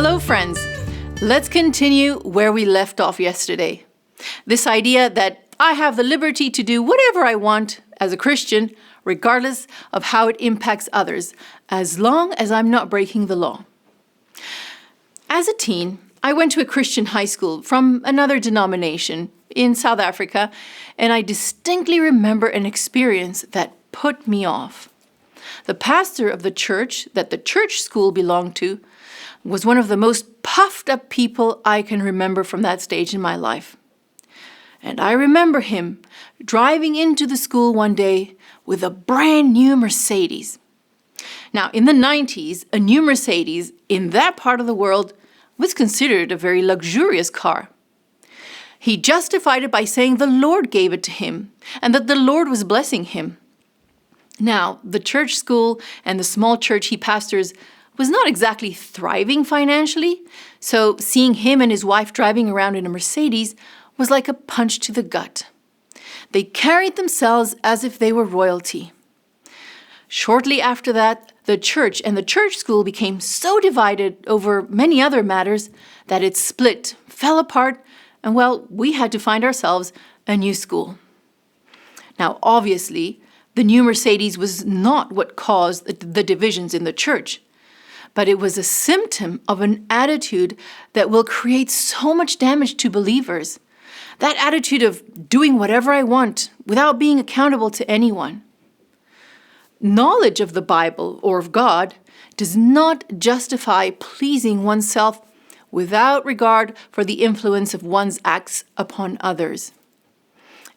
Hello, friends. Let's continue where we left off yesterday. This idea that I have the liberty to do whatever I want as a Christian, regardless of how it impacts others, as long as I'm not breaking the law. As a teen, I went to a Christian high school from another denomination in South Africa, and I distinctly remember an experience that put me off. The pastor of the church that the church school belonged to was one of the most puffed up people I can remember from that stage in my life. And I remember him driving into the school one day with a brand new Mercedes. Now, in the 90s, a new Mercedes in that part of the world was considered a very luxurious car. He justified it by saying the Lord gave it to him and that the Lord was blessing him. Now, the church school and the small church he pastors was not exactly thriving financially, so seeing him and his wife driving around in a Mercedes was like a punch to the gut. They carried themselves as if they were royalty. Shortly after that, the church and the church school became so divided over many other matters that it split, fell apart, and well, we had to find ourselves a new school. Now, obviously, the new Mercedes was not what caused the divisions in the church, but it was a symptom of an attitude that will create so much damage to believers. That attitude of doing whatever I want without being accountable to anyone. Knowledge of the Bible or of God does not justify pleasing oneself without regard for the influence of one's acts upon others.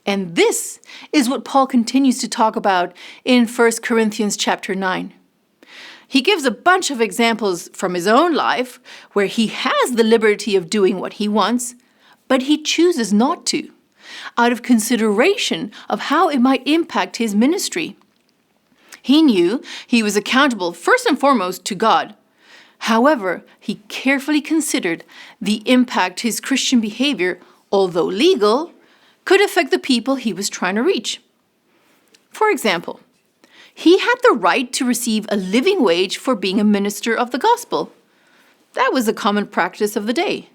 And this is what Paul continues to talk about in 1 Corinthians chapter 9. He gives a bunch of examples from his own life where he has the liberty of doing what he wants, but he chooses not to, out of consideration of how it might impact his ministry. He knew he was accountable first and foremost to God. However, he carefully considered the impact his Christian behavior, although legal, could affect the people he was trying to reach. For example, he had the right to receive a living wage for being a minister of the gospel. That was a common practice of the day.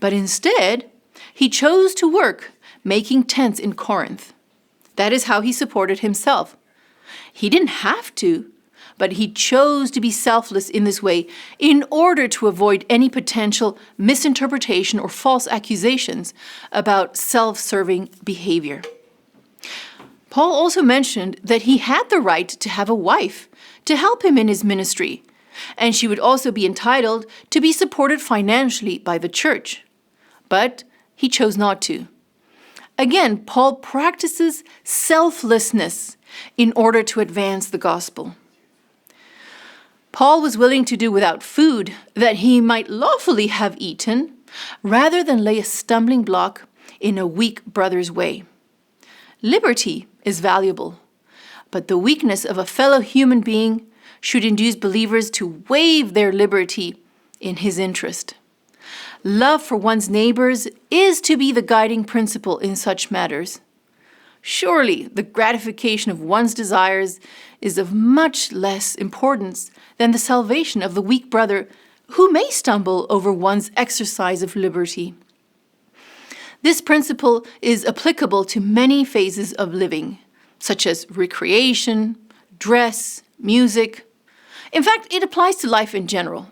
But instead, he chose to work making tents in Corinth. That is how he supported himself. He didn't have to, but he chose to be selfless in this way in order to avoid any potential misinterpretation or false accusations about self-serving behavior. Paul also mentioned that he had the right to have a wife to help him in his ministry, and she would also be entitled to be supported financially by the church. But he chose not to. Again, Paul practices selflessness in order to advance the gospel. Paul was willing to do without food that he might lawfully have eaten, rather than lay a stumbling block in a weak brother's way. Liberty is valuable, but the weakness of a fellow human being should induce believers to waive their liberty in his interest. Love for one's neighbors is to be the guiding principle in such matters. Surely the gratification of one's desires is of much less importance than the salvation of the weak brother who may stumble over one's exercise of liberty. This principle is applicable to many phases of living, such as recreation, dress, music. In fact, it applies to life in general.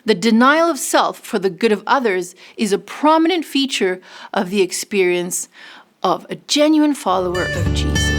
The denial of self for the good of others is a prominent feature of the experience of a genuine follower of Jesus.